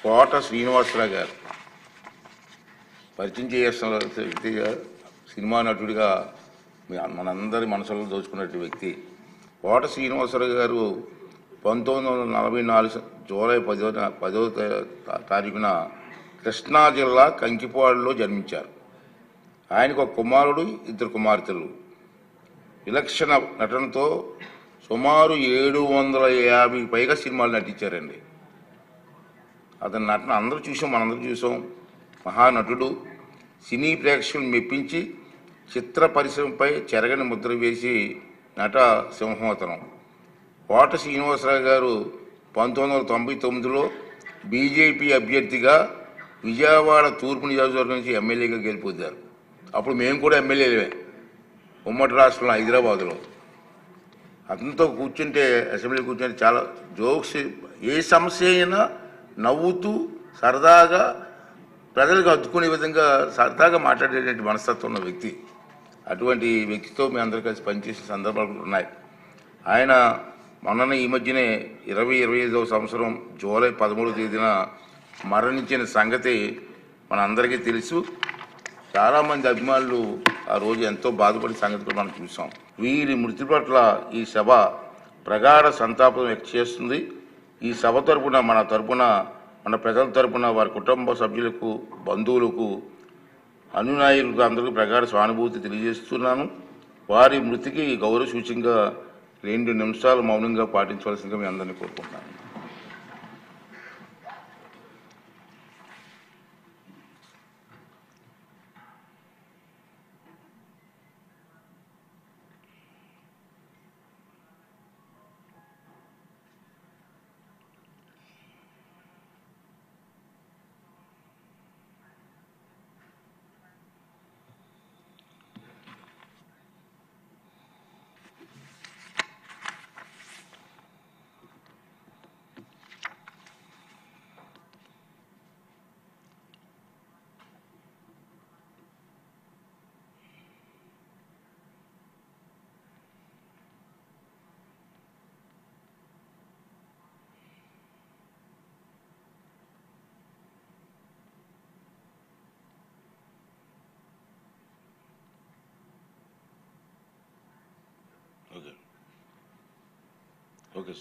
కోట శ్రీనివాసరావు గారు పరిచయం చేయాల్సిన వ్యక్తిగా, సినిమా నటుడిగా మనందరి మనసులో దోచుకున్న వ్యక్తి కోట శ్రీనివాసరావు గారు 1944 జూలై 10వ తారీఖున కృష్ణా జిల్లా కంకిపాడులో జన్మించారు. ఆయనకు ఒక కుమారుడు, 2 కుమార్తెలు. విలక్షణ నటనతో సుమారు 750 పైగా సినిమాలు నటించారండి. అతని నటన అందరూ చూసాం, మనందరూ చూసాం. మహానటుడు, సినీ ప్రేక్షకులను మెప్పించి చిత్ర పరిశ్రమపై చెరగని ముద్ర వేసి నట సింహోతనం. కోట శ్రీనివాసరావు గారు 1999లో బీజేపీ అభ్యర్థిగా విజయవాడ తూర్పు నియోజకవర్గం నుంచి ఎమ్మెల్యేగా గెలిపొందారు. అప్పుడు మేము కూడా ఎమ్మెల్యేలే, ఉమ్మడి రాష్ట్రంలో హైదరాబాదులో. అతనితో కూర్చుంటే, అసెంబ్లీ కూర్చుంటే చాలా జోక్స్, ఏ సమస్య అయినా నవ్వుతూ సరదాగా ప్రజలకు అద్దుకునే విధంగా సరదాగా మాట్లాడేటువంటి మనస్తత్వం ఉన్న వ్యక్తి. అటువంటి వ్యక్తితో మేము అందరూ కలిసి పనిచేసిన సందర్భాలు ఉన్నాయి. ఆయన మొన్న ఈ మధ్యనే 2025వ సంవత్సరం జూలై 13వ తేదీన మరణించిన సంగతి మనందరికీ తెలుసు. చాలామంది అభిమానులు ఆ రోజు ఎంతో బాధపడిన సంగతి కూడా మనం చూసాం. వీరి మృతి పట్ల ఈ సభ ప్రగాఢ సంతాపం వ్యక్తం చేస్తుంది. ఈ సభ తరపున, మన ప్రజల తరపున వారి కుటుంబ సభ్యులకు, బంధువులకు, అనునాయులకు అందరికీ ప్రగాఢ సానుభూతి తెలియజేస్తున్నాను. వారి మృతికి గౌరవ సూచకంగా 2 నిమిషాలు మౌనంగా పాటించవలసిందిగా మీ అందరినీ కోరుకుంటున్నాను. ఓకే.